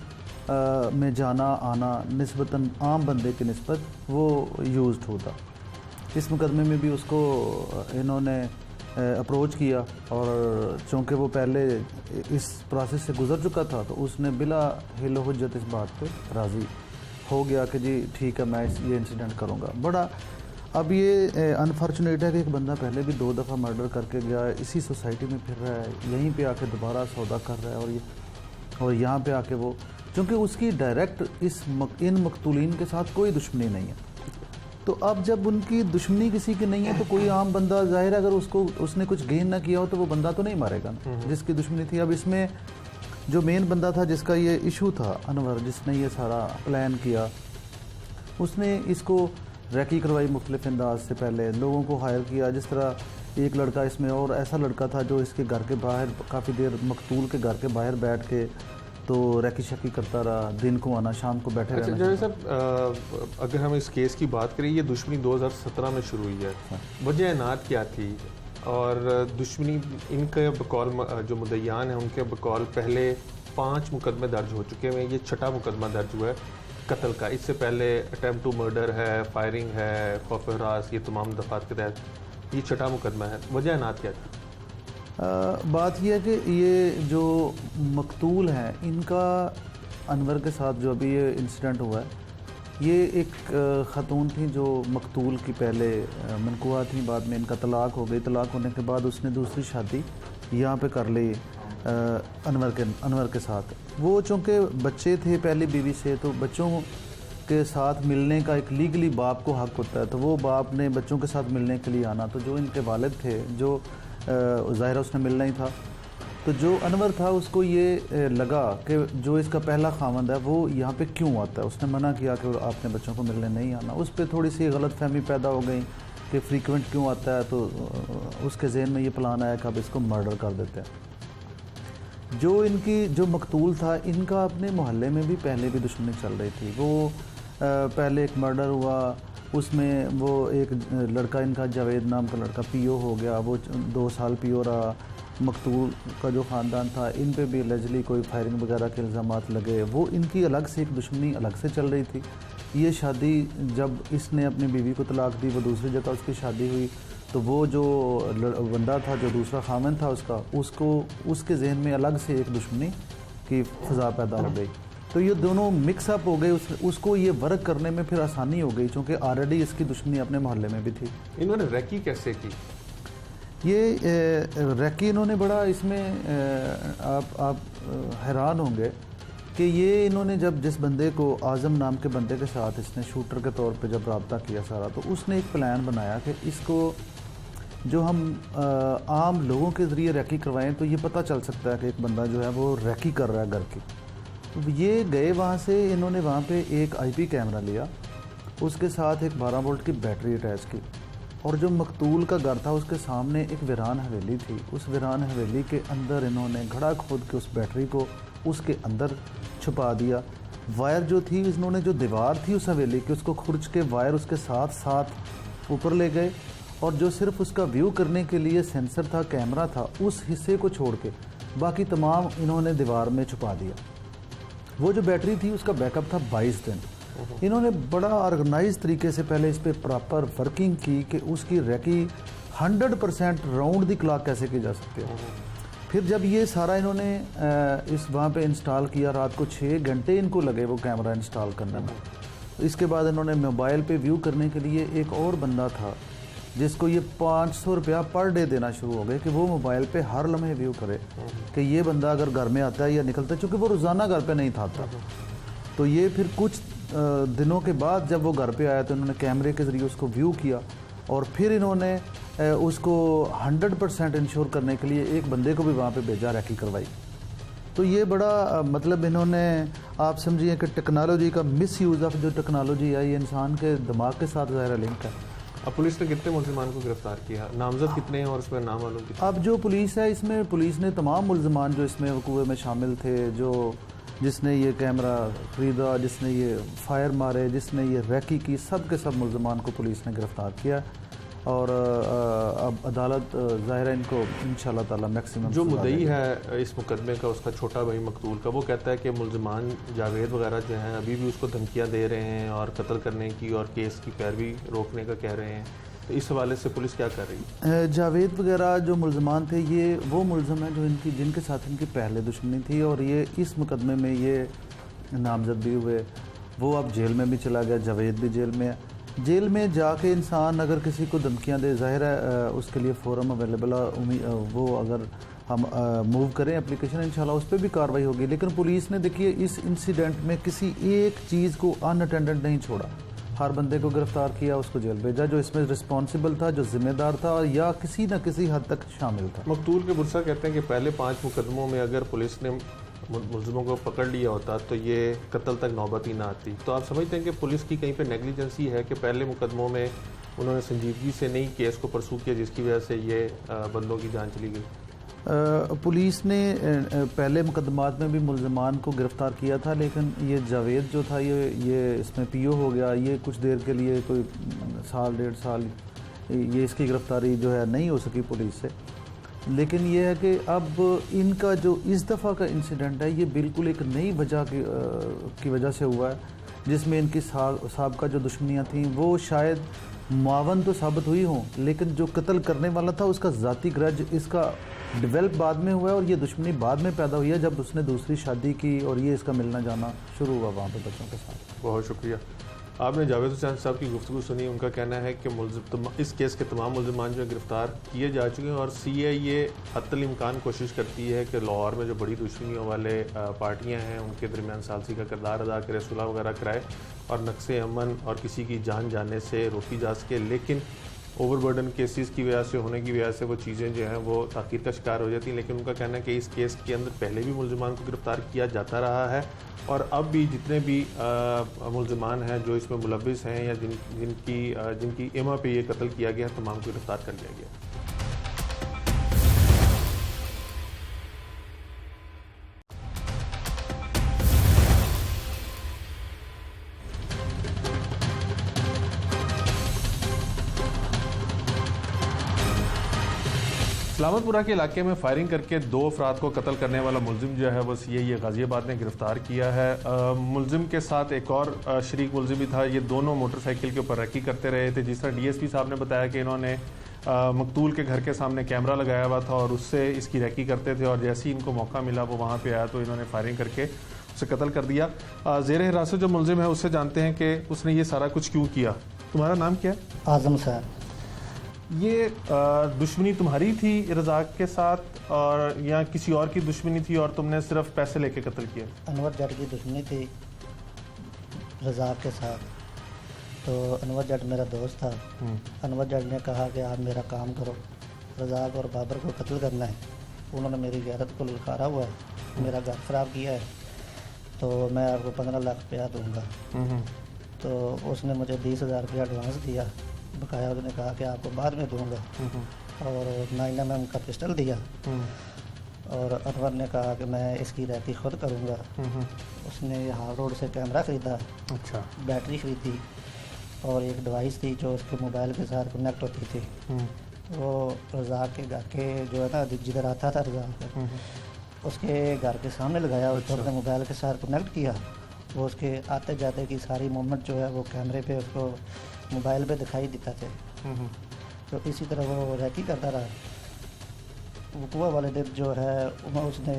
में जाना आना निस्बतन आम बंदे की निस्बत वो यूज्ड होता। इस मुकदमे में भी उसको इन्होंने अप्रोच किया और चूँकि वो पहले इस प्रोसेस से गुज़र चुका था तो उसने बिला हिल हुज्जत इस बात पे राज़ी हो गया कि जी ठीक है, मैं ये इंसिडेंट करूँगा। बड़ा अब ये अनफॉर्चुनेट है कि एक बंदा पहले भी 2 दफ़ा मर्डर करके गया है, इसी सोसाइटी में फिर रहा है, यहीं पे आके दोबारा सौदा कर रहा है और यहाँ पे आके वो, क्योंकि उसकी डायरेक्ट इन मकतूलीन के साथ कोई दुश्मनी नहीं है। तो अब जब उनकी दुश्मनी किसी की नहीं है तो कोई आम बंदा, जाहिर है अगर उसने कुछ गेन ना किया हो तो वो बंदा तो नहीं मारेगा ना, जिसकी दुश्मनी थी। अब इसमें जो मेन बंदा था जिसका ये इशू था, अनवर, जिसने ये सारा प्लान किया, उसने इसको रैकी करवाई मुख्तलिफ अंदाज से, पहले लोगों को हायर किया। जिस तरह एक लड़का इसमें और ऐसा लड़का था जो इसके घर के बाहर काफ़ी देर मकतूल के घर के बाहर बैठ के तो रैकी शकी करता रहा, दिन को आना शाम को बैठे रहना। जज साहब, अगर हम इस केस की बात करें, ये दुश्मनी 2017 में शुरू हुई है, वजह एनात क्या थी? और दुश्मनी इनके बकौल जो मुद्दईयान हैं उनके बकौल पहले 5 मुकदमे दर्ज हो चुके हैं, ये 6ठा मुकदमा दर्ज हुआ है कत्ल का। इससे पहले अटैम्प्ट टू मर्डर है, फायरिंग है, खौफ हरास, ये तमाम दफात के तहत ये 6ठा मुकदमा है। वजह एनात क्या थी? बात यह है कि ये जो मकतूल हैं, इनका अनवर के साथ जो अभी ये इंसिडेंट हुआ है, ये एक ख़ातून थी जो मकतूल की पहले मनकुआ थी, बाद में इनका तलाक हो गई। तलाक होने के बाद उसने दूसरी शादी यहाँ पे कर ली अनवर के साथ। वो चूँकि बच्चे थे पहली बीवी से, तो बच्चों के साथ मिलने का एक लीगली बाप को हक़ होता है, तो वो बाप ने बच्चों के साथ मिलने के लिए आना। तो जो इनके वालिद थे, जो ज़ाहिर उसने मिलना ही था, तो जो अनवर था उसको ये लगा कि जो इसका पहला खामंद है वो यहाँ पे क्यों आता है। उसने मना किया कि आपने बच्चों को मिलने नहीं आना। उस पर थोड़ी सी गलत फहमी पैदा हो गई कि फ्रीक्वेंट क्यों आता है, तो उसके जहन में ये प्लान आया कि अब इसको मर्डर कर देते हैं। जो मकतूल था, इनका अपने मोहल्ले में भी पहले भी दुश्मनी चल रही थी। वो पहले एक मर्डर हुआ, उसमें वो एक लड़का इनका जावेद नाम का लड़का पीओ हो गया, वो 2 साल पीओ रहा। मकतूल का जो ख़ानदान था, इन पे भी एलिजिडली कोई फायरिंग वगैरह के इल्ज़ामात लगे। वो इनकी अलग से एक दुश्मनी अलग से चल रही थी। ये शादी, जब इसने अपनी बीवी को तलाक दी, वो दूसरी जगह उसकी शादी हुई, तो वो जो बंदा था, जो दूसरा खामन था उसके जहन में अलग से एक दुश्मनी की फ़ज़ा पैदा हो गई। तो ये दोनों मिक्सअप हो गए, उसको ये वर्क करने में फिर आसानी हो गई, क्योंकि ऑलरेडी इसकी दुश्मनी अपने मोहल्ले में भी थी। इन्होंने रैकी कैसे की? ये रैकी इन्होंने बड़ा, इसमें आप हैरान होंगे कि ये इन्होंने जब जिस बंदे को, आज़म नाम के बंदे के साथ इसने शूटर के तौर पे जब रब्ता किया सारा, तो उसने एक प्लान बनाया कि इसको जो हम आम लोगों के ज़रिए रैकी करवाएं तो ये पता चल सकता है कि एक बंदा जो है वो रैकी कर रहा है घर की। तो ये गए वहाँ से, इन्होंने वहाँ पे एक आईपी कैमरा लिया, उसके साथ एक 12 वोल्ट की बैटरी अटैच की, और जो मकतूल का घर था उसके सामने एक वीरान हवेली थी। उस वीरान हवेली के अंदर इन्होंने घड़ा खोद के उस बैटरी को उसके अंदर छुपा दिया। वायर जो थी, इन्होंने जो दीवार थी उस हवेली की, उसको खुर्च के वायर उसके साथ साथ ऊपर ले गए, और जो सिर्फ उसका व्यू करने के लिए सेंसर था, कैमरा था, उस हिस्से को छोड़ के बाकी तमाम इन्होंने दीवार में छुपा दिया। वो जो बैटरी थी उसका बैकअप था 22 दिन। इन्होंने बड़ा ऑर्गेनाइज तरीके से पहले इस पर प्रॉपर वर्किंग की कि उसकी रैकी 100% राउंड दी क्लॉक कैसे की जा सकती है। फिर जब ये सारा इन्होंने इस वहाँ पे इंस्टॉल किया, रात को 6 घंटे इनको लगे वो कैमरा इंस्टॉल करने में। इसके बाद इन्होंने मोबाइल पे व्यू करने के लिए एक और बंदा था जिसको ये 500 रुपया पर डे देना शुरू हो गए कि वो मोबाइल पे हर लम्हे व्यू करे कि ये बंदा अगर घर में आता है या निकलता है, चूँकि वो रोज़ाना घर पे नहीं था। तो ये फिर कुछ दिनों के बाद जब वो घर पे आया तो इन्होंने कैमरे के ज़रिए उसको व्यू किया, और फिर इन्होंने उसको 100% इंश्योर करने के लिए एक बंदे को भी वहाँ पे भेजा, रैकी करवाई। तो ये बड़ा मतलब इन्होंने, आप समझिए कि टेक्नोलॉजी का मिस यूज़ ऑफ जो टेक्नोलॉजी है, ये इंसान के दिमाग के साथ ज़ाहिर लिंक है। अब पुलिस ने कितने मुल्ज़िमान को गिरफ्तार किया? नामजद कितने हैं और उसमें नाम मालूम कितने? अब जो पुलिस है, इसमें पुलिस ने तमाम मुल्ज़िमान जो इसमें वकूए में शामिल थे, जिसने ये कैमरा ख़रीदा, जिसने ये फायर मारे, जिसने ये रैकी की, सब के सब मुल्ज़िमान को पुलिस ने गिरफ़्तार किया। और अब अदालत ज़ाहिर है इनको इंशाअल्लाह ताला मैक्सिमम। जो मुद्दई है इस मुकदमे का, उसका छोटा भाई मकतूल का, वो कहता है कि मुल्ज़िमान जावेद वगैरह जो हैं अभी भी उसको धमकियां दे रहे हैं और कत्ल करने की और केस की पैरवी रोकने का कह रहे हैं। तो इस हवाले से पुलिस क्या कर रही है? जावेद वगैरह जो मुल्ज़िमान थे, ये वो मुल्ज़िम हैं जो जिनके साथ इनकी पहले दुश्मनी थी, और ये इस मुकदमे में ये नामजद भी हुए। वो अब जेल में भी चला गया, जावेद भी जेल में है। जेल में जाके इंसान अगर किसी को धमकियां दे, जाहिर है उसके लिए फ़ोरम अवेलेबल है, वो अगर हम मूव करें एप्लीकेशन, इंशाल्लाह उस पर भी कार्रवाई होगी। लेकिन पुलिस ने देखिए इस इंसिडेंट में किसी एक चीज़ को अनअटेंडेड नहीं छोड़ा, हर बंदे को गिरफ्तार किया, उसको जेल भेजा जो इसमें रिस्पॉन्सिबल था, जो जिम्मेदार था और या किसी न किसी हद तक शामिल था। मकतूल के बुरसा कहते हैं कि पहले 5 मुकदमों में अगर पुलिस ने मुलजिमों को पकड़ लिया होता तो ये कत्ल तक नौबत ही ना आती। तो आप समझते हैं कि पुलिस की कहीं पे नेग्लिजेंसी है कि पहले मुकदमों में उन्होंने संजीदगी से नहीं केस को परसू किया, जिसकी वजह से ये बंदों की जान चली गई? पुलिस ने पहले मुकदमात में भी मुलजमान को गिरफ़्तार किया था, लेकिन ये जावेद जो था ये इसमें पीओ हो गया, ये कुछ देर के लिए कोई साल 1.5 साल ये इसकी गिरफ़्तारी जो है नहीं हो सकी पुलिस से। लेकिन ये है कि अब इनका जो इस दफ़ा का इंसिडेंट है ये बिल्कुल एक नई वजह की वजह से हुआ है, जिसमें इनकी साहब जो दुश्मनियाँ थीं वो शायद मुआवन तो साबित हुई हों, लेकिन जो कत्ल करने वाला था उसका ज़ाती ग्रज इसका डेवलप बाद में हुआ है और ये दुश्मनी बाद में पैदा हुई है जब उसने दूसरी शादी की और ये इसका मिलना जाना शुरू हुआ वहाँ पे बच्चों के साथ। बहुत शुक्रिया। आपने जावेद हुसैन साहब की गुफ्तगू सुनी। उनका कहना है कि इस केस के तमाम मुलजमान जो गिरफ़्तार किए जा चुके हैं और CIA हत्तल इम्कान कोशिश करती है कि लाहौर में जो बड़ी दुश्मनियों वाले पार्टियां हैं उनके दरमियान सालसी का किरदार अदा करे, सुलह वगैरह कराए और नक्शे अमन और किसी की जान जाने से रोकी जा सके। लेकिन ओवरबर्डन केसेस की वजह से होने की वजह से वो चीज़ें जो हैं वो ताख़ीर का शिकार हो जाती हैं। लेकिन उनका कहना है कि इस केस के अंदर पहले भी मुलजमान को गिरफ़्तार किया जाता रहा है और अब भी जितने भी मुलजमान हैं जो इसमें मुलविस हैं या जिनकी इमा पे ये कत्ल किया गया, तमाम को गिरफ़्तार कर लिया गया। सलामतपुरा के इलाके में फायरिंग करके 2 अफराद को कत्ल करने वाला मुलजिम जो है वो CIA गाज़ियाबाद ने गिरफ़्तार किया है। मुलजिम के साथ एक और शरीक मुलजिम भी था। ये दोनों मोटरसाइकिल के ऊपर रैकी करते रहे थे। जिस तरह DSP साहब ने बताया कि इन्होंने मकतूल के घर के सामने कैमरा लगाया हुआ था और उससे इसकी रैकी करते थे और जैसे ही इनको मौका मिला वो वहाँ पर आया तो इन्होंने फायरिंग करके उसे कत्ल कर दिया। ज़ेर हिरासत जो मुलजिम है उससे जानते हैं कि उसने ये सारा कुछ क्यों किया। तुम्हारा नाम क्या है? आज़म साहब। ये दुश्मनी तुम्हारी थी रज़ाक के साथ और या किसी और की दुश्मनी थी और तुमने सिर्फ पैसे लेके कत्ल किया? अनवर जट की दुश्मनी थी रज़ाक के साथ। तो अनवर जट मेरा दोस्त था। अनवर जट ने कहा कि आप मेरा काम करो, रज़ाक और बाबर को कत्ल करना है। उन्होंने मेरी गैरत को ललकारा हुआ है, मेरा घर ख़राब किया है, तो मैं आपको 15 लाख रुपया दूँगा। तो उसने मुझे 20,000 रुपया एडवांस दिया, बकाया उसने कहा कि आपको बाद में दूंगा और 9mm का पिस्टल दिया और अनवर ने कहा कि मैं इसकी रैकी खुद करूंगा। उसने हार रोड से कैमरा ख़रीदा, अच्छा, बैटरी खरीदी और एक डिवाइस थी जो उसके मोबाइल के साथ कनेक्ट होती थी। वो रज़ाक के घर के जो है ना जिधर आता था रज़ाक उसके घर के सामने लगाया, उसको अपने मोबाइल के साथ कनेक्ट किया। वो उसके आते जाते की सारी मूवमेंट जो है वो कैमरे पे उसको मोबाइल पे दिखाई देता थे। तो इसी तरह वो रैकी करता रहा। वकुआ वाले दिन जो है उसने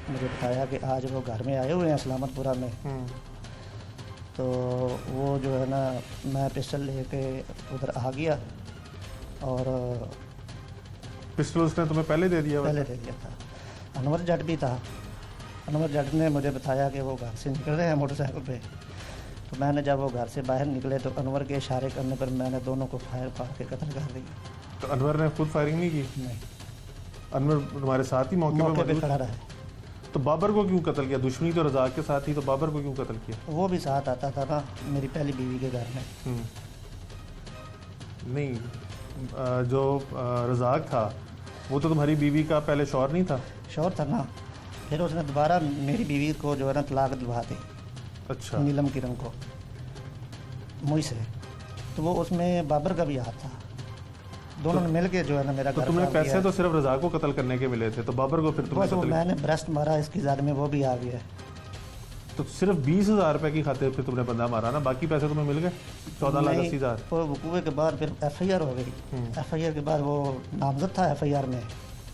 मुझे बताया कि आज वो घर में आए हुए हैं सलामतपुरा में। तो वो जो है ना मैं पिस्टल लेके उधर आ गया और पिस्टल उसने तुम्हें पहले दे दिया? पहले दे दिया था। अनवर जट भी था। अनवर जट ने मुझे बताया कि वो घर से निकल रहे हैं मोटरसाइकिल पे। तो मैंने जब वो घर से बाहर निकले तो अनवर के इशारे करने पर मैंने दोनों को फायर फाड़ के कत्ल कर दिया। तो अनवर ने खुद फायरिंग नहीं की? नहीं, अनवर तुम्हारे साथ ही मौके पे खड़ा रहा। तो बाबर को क्यों कत्ल किया? दुश्मनी तो रज़ाक के साथ ही, तो बाबर को क्यों कत्ल किया? वो भी साथ आता था ना मेरी पहली बीवी के घर में। नहीं, जो रज़ाक था वो तो तुम्हारी बीवी का पहले शौहर नहीं था? शौहर था ना, फिर उसने दोबारा मेरी बीवी को जो है ना तलाक दिलवा दी। अच्छा, नीलम किरण को मुझ से। तो वो उसमें बाबर का भी हाथ था। दोनों ने मिल के जो है ना मेरा तो घर तुमने पैसे किया। तो सिर्फ रज़ाक को कत्ल करने के मिले थे, तो बाबर को फिर तुमने कत्ल? मैंने ब्रेस्ट मारा इसकी ज़ाद में, वो भी आ गया। तो सिर्फ 20,000 रुपए की खातिर फिर तुमने बंदा मारा ना, बाकी पैसे तुम्हें मिल गए 14,80,000? वो वकूए के बाद फिर FIR हो गई। FIR के बाद वो नामजद था FIR में,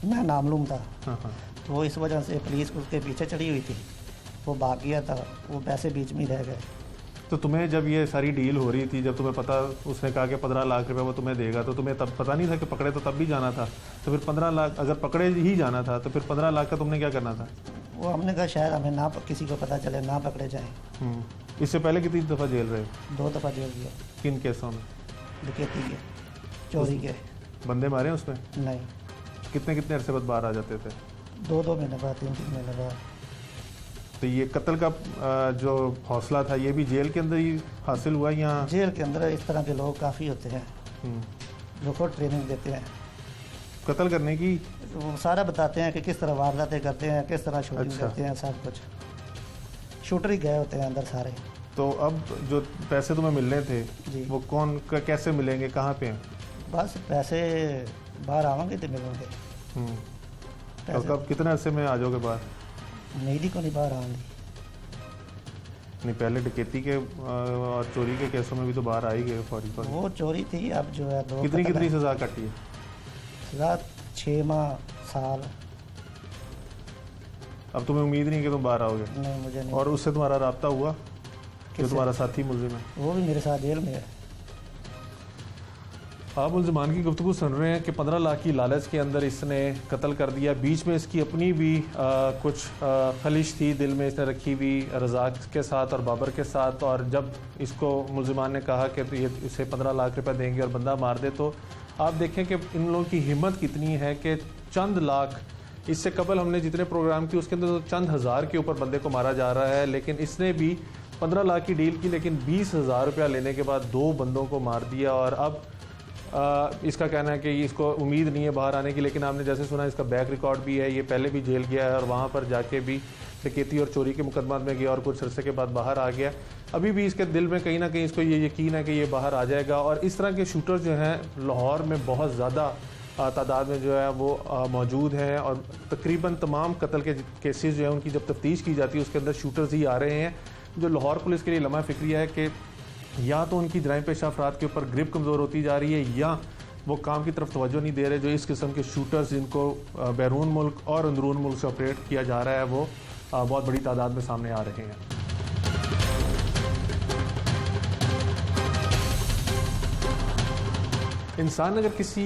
मैं नामलूम था। तो वो इस वजह से पुलिस उसके पीछे चढ़ी हुई थी। वो भाग गया था, वो पैसे बीच में रह गए। तो तुम्हें जब ये सारी डील हो रही थी, जब तुम्हें पता, उसने कहा कि 15 लाख रुपए वो तुम्हें देगा, तो तुम्हें तब पता नहीं था कि पकड़े तो तब भी जाना था? तो फिर 15 लाख अगर पकड़े ही जाना था तो फिर 15 लाख का तुमने क्या करना था? वो हमने कहा शायद हमें ना किसी को पता चले, ना पकड़े जाएं। इससे पहले कितनी दफ़ा जेल रहे? 2 दफ़ा जेल गया। किन केसों में? डकैती के, चोरी के। बंदे मारे उसमें? नहीं। कितने कितने अरसे बाद बाहर आ जाते थे? 2 महीने बाद, 3 महीने बाद। तो ये कत्ल का जो हौसला था ये भी जेल के अंदर ही हासिल हुआ या? जेल के अंदर इस तरह के लोग काफ़ी होते हैं जो खुद ट्रेनिंग देते हैं कत्ल करने की। वो सारा बताते हैं कि किस तरह वारदातें करते हैं, किस तरह शूटिंग अच्छा। करते हैं, सब कुछ शूटर ही गए होते हैं अंदर सारे। तो अब जो पैसे तुम्हें मिलने थे जी। वो कैसे मिलेंगे, कहाँ पे हैं? बस पैसे बाहर आवांगे तो मिलेंगे। तो कब, कितने अरसे में आ जाओगे बाहर? उम्मीद ही को नहीं बाहर आऊँगी। नहीं, पहले डकैती के और चोरी के केसों में भी तो बाहर आ ही गए फौरी फौरी। वो चोरी थी, अब जो है 2 कितनी सजा काटी है? सजा 6 माह, साल। अब तुम्हें उम्मीद नहीं कि तुम बाहर आओगे? नहीं, मुझे नहीं। और उससे तुम्हारा राब्ता हुआ जो किससे? तुम्हारा साथी मुलजिम है? वो भी मेरे साथ जेल में है। आप मुलजिमान की गुफ्तगू सुन रहे हैं कि 15 लाख की लालच के अंदर इसने कत्ल कर दिया। बीच में इसकी अपनी भी कुछ खलिश थी दिल में, इसने रखी हुई रज़ाक के साथ और बाबर के साथ। और जब इसको मुलजिमान ने कहा कि ये इसे 15 लाख रुपए देंगे और बंदा मार दे, तो आप देखें कि इन लोगों की हिम्मत कितनी है कि चंद लाख, इससे कबल हमने जितने प्रोग्राम किए उसके अंदर तो चंद हज़ार के ऊपर बंदे को मारा जा रहा है, लेकिन इसने भी 15 लाख की डील की, लेकिन 20,000 रुपया लेने के बाद 2 बंदों को मार दिया। और अब इसका कहना है कि इसको उम्मीद नहीं है बाहर आने की, लेकिन आपने जैसे सुना इसका बैक रिकॉर्ड भी है, ये पहले भी जेल गया है और वहाँ पर जाके भी डकैती और चोरी के मुकदमात में गया और कुछ अरसे के बाद बाहर आ गया। अभी भी इसके दिल में कहीं ना कहीं इसको ये यकीन है कि ये बाहर आ जाएगा। और इस तरह के शूटर जो हैं लाहौर में बहुत ज़्यादा तादाद में जो है वो मौजूद हैं, और तकरीबन तमाम कत्ल के केसेस जो हैं उनकी जब तफ्तीश की जाती है उसके अंदर शूटर्स ही आ रहे हैं। जो लाहौर पुलिस के लिए लम्हा फिक्रिया है कि या तो उनकी जराइम पेशा अफराद के ऊपर ग्रिप कमज़ोर होती जा रही है, या वो काम की तरफ तवज्जो नहीं दे रहे। जो इस किस्म के शूटर्स जिनको बैरून मुल्क और अंदरून मुल्क से ऑपरेट किया जा रहा है वो बहुत बड़ी तादाद में सामने आ रहे हैं। इंसान अगर किसी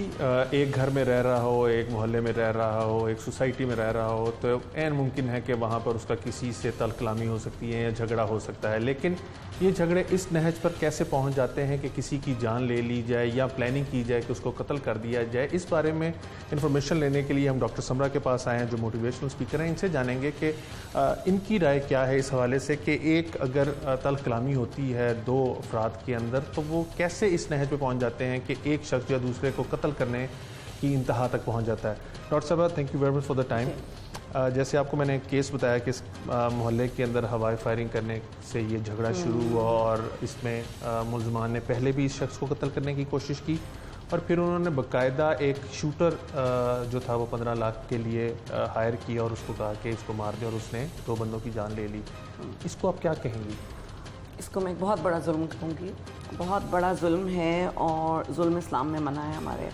एक घर में रह रहा हो, एक मोहल्ले में रह रहा हो, एक सोसाइटी में रह रहा हो, तो ऐन मुमकिन है कि वहाँ पर उसका किसी से तलकलामी हो सकती है या झगड़ा हो सकता है। लेकिन ये झगड़े इस नहज पर कैसे पहुँच जाते हैं कि किसी की जान ले ली जाए या प्लानिंग की जाए कि उसको कत्ल कर दिया जाए, इस बारे में इंफॉर्मेशन लेने के लिए हम डॉक्टर समरा के पास आए हैं जो मोटिवेशनल स्पीकर हैं। इनसे जानेंगे कि इनकी राय क्या है इस हवाले से कि एक अगर तलकलामी होती है 2 अफराद के अंदर, तो वो कैसे इस नहज पर पहुँच जाते हैं कि एक शख्स या दूसरे को कत्ल करने की इंतहा तक पहुँच जाता है। Doctor Samra, thank you very much for the time. जैसे आपको मैंने एक केस बताया कि इस मोहल्ले के अंदर हवाई फायरिंग करने से ये झगड़ा शुरू हुआ और इसमें मुलजमान ने पहले भी इस शख्स को कत्ल करने की कोशिश की, और फिर उन्होंने बाकायदा एक शूटर जो था वो 15 लाख के लिए हायर किया और उसको कहा कि इसको मार दे, और उसने 2 बंदों की जान ले ली। इसको आप क्या कहेंगी? इसको मैं एक बहुत बड़ा जुल्म कहूँगी, बहुत बड़ा जुल्म है, और जुल्म इस्लाम में मना है हमारे,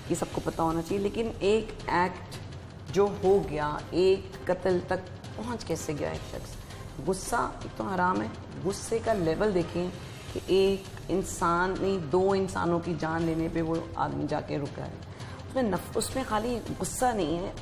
ये सबको पता होना चाहिए। लेकिन एक एक्ट जो हो गया, एक कत्ल तक पहुंच कैसे गया एक शख्स, गुस्सा एक तो हराम है। गुस्से का लेवल देखें कि एक इंसान नहीं 2 इंसानों की जान लेने पे वो आदमी जाके रुका है। उसमें खाली गुस्सा नहीं है,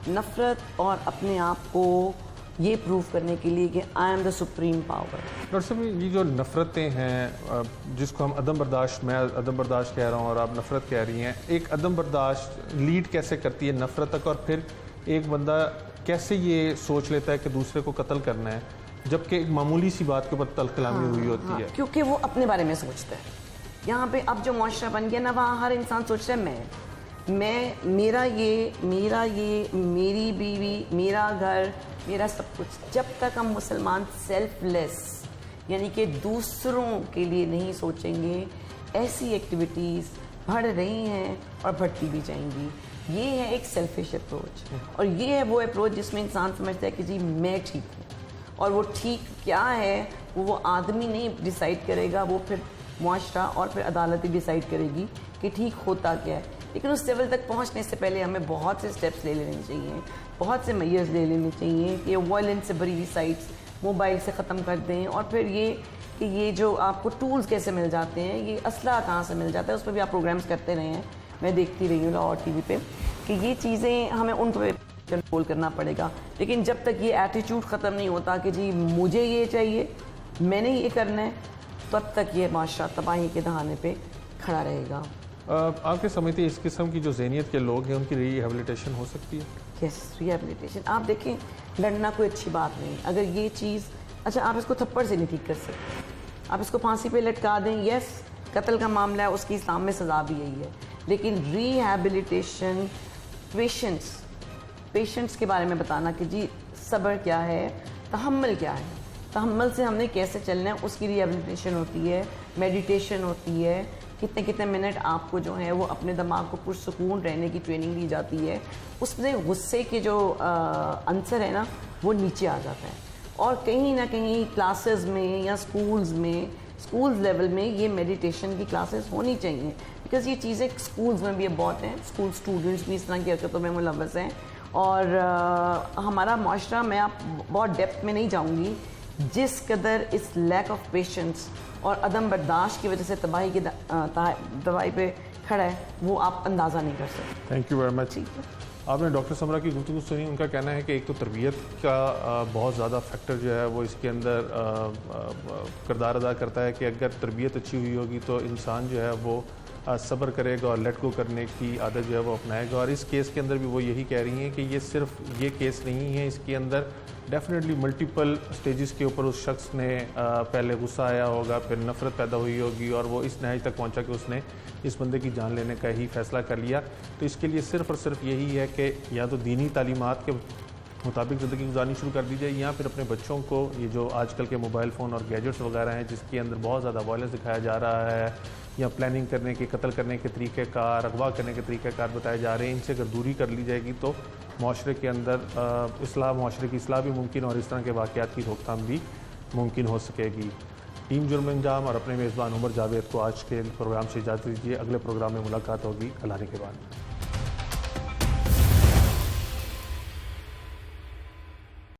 नफ़रत और अपने आप को ये प्रूव करने के लिए कि I am the supreme power. Doctor साहब, ये जो नफ़रतें हैं जिसको हम अदम बर्दाश्त, मैं अदम बर्दाश्त कह रहा हूँ और आप नफ़रत कह रही हैं, एक अदम बर्दाश्त लीड कैसे करती है नफ़रत तक, और फिर एक बंदा कैसे ये सोच लेता है कि दूसरे को कत्ल करना है जबकि एक मामूली सी बात के ऊपर तलकलामी हुई होती है? क्योंकि वो अपने बारे में सोचता है। यहाँ पे अब जो मुआशरा बन गया ना, वहाँ हर इंसान सोच रहा है मैं मेरा ये, मेरी बीवी, मेरा घर, मेरा सब कुछ। जब तक हम मुसलमान सेल्फलेस यानी कि दूसरों के लिए नहीं सोचेंगे, ऐसी एक्टिविटीज़ बढ़ रही हैं और बढ़ती भी जाएंगी। ये है एक सेल्फिश अप्रोच, और ये है वो अप्रोच जिसमें इंसान समझता है कि जी मैं ठीक हूँ, और वो ठीक क्या है वो आदमी नहीं डिसाइड करेगा, वो फिर मुआशरा और फिर अदालत ही डिसाइड करेगी कि ठीक होता क्या है। लेकिन उस लेवल तक पहुंचने से पहले हमें बहुत से स्टेप्स ले लेने चाहिए, बहुत से मेजर्स ले लेने चाहिए कि वायलेंस से भरी हुई साइट्स मोबाइल से ख़त्म कर दें, और फिर ये कि ये जो आपको टूल्स कैसे मिल जाते हैं, ये असला कहाँ से मिल जाता है, उस पर भी आप प्रोग्राम्स करते रहे हैं, मैं देखती रही हूँ लाहौर टीवी पे, कि ये चीज़ें हमें उन पर कंट्रोल करना पड़ेगा। लेकिन जब तक ये एटीट्यूड ख़त्म नहीं होता कि जी मुझे ये चाहिए, मैंने ये करना है, तब तक ये माशरा तबाही के दहाने पे खड़ा रहेगा। आपके समझते इस किस्म की जो ज़हनियत के लोग हैं उनकी रिहेबिलिटेशन हो सकती है? Yes, rehabilitation. आप देखें, लड़ना कोई अच्छी बात नहीं। अगर ये चीज़, अच्छा आप इसको थप्पड़ से नहीं ठीक कर सकते, आप इसको फांसी पे लटका दें, यस कत्ल का मामला है, उसकी इस्लाम में सज़ा भी यही है, लेकिन रिहेबिलिटेशन, पेशेंट्स के बारे में बताना कि जी सब्र क्या है, तहम्मुल क्या है, तहम्मुल से हमने कैसे चलना है, उसकी रिहेबिलिटेशन होती है, मेडिटेशन होती है, कितने कितने मिनट आपको जो है वो अपने दिमाग को पुरसुकून रहने की ट्रेनिंग दी जाती है, उसमें गुस्से के जो आंसर है ना वो नीचे आ जाता है। और कहीं ना कहीं क्लासेस में या स्कूल्स लेवल में ये मेडिटेशन की क्लासेस होनी चाहिए, बिकॉज़ ये चीज़ें स्कूल्स में भी बहुत हैं, स्कूल स्टूडेंट्स भी इस तरह की हरकतों में मुलव्वस हैं। और हमारा माशरा, मैं आप बहुत डेप्थ में नहीं जाऊँगी, जिस कदर इस लैक ऑफ पेशेंस और अदम बर्दाश्त की वजह से तबाही पे खड़ा है, वो आप अंदाज़ा नहीं कर सकते। Thank you very much. आपने डॉक्टर समरा की गुफ्तगू सुनी, उनका कहना है कि एक तो तरबियत का बहुत ज़्यादा फैक्टर जो है वो इसके अंदर किरदार अदा करता है कि अगर तरबियत अच्छी हुई होगी तो इंसान जो है वो सब्र करेगा और लेट गो करने की आदत जो है वो अपनाएगा। और इस केस के अंदर भी वो यही कह रही हैं कि ये सिर्फ ये केस नहीं है, इसके अंदर डेफिनेटली मल्टीपल स्टेजेस के ऊपर उस शख्स ने पहले गुस्सा आया होगा, फिर नफ़रत पैदा हुई होगी और वो इस नहज तक पहुंचा कि उसने इस बंदे की जान लेने का ही फ़ैसला कर लिया। तो इसके लिए सिर्फ़ और सिर्फ यही है कि या तो दीनी तालीमात के मुताबिक ज़िंदगी गुजारनी शुरू कर दी जाए, या फिर अपने बच्चों को ये जो आजकल के मोबाइल फ़ोन और गैजेट्स वगैरह हैं जिसके अंदर बहुत ज़्यादा वायलेंस दिखाया जा रहा है, या प्लानिंग करने के, कत्ल करने के तरीक़ेकार, अगवा करने के तरीक़ेकार बताए जा रहे हैं, इनसे अगर दूरी कर ली जाएगी तो माशरे के अंदर माशरे की इस्लाह भी मुमकिन और इस तरह के वाक़यात की रोकथाम भी मुमकिन हो सकेगी। टीम जुर्म अंजाम और अपने मेज़बान उमर जावेद को आज के प्रोग्राम से इजाज़त दीजिए। अगले प्रोग्राम में मुलाकात होगी अल्लाह के बाद।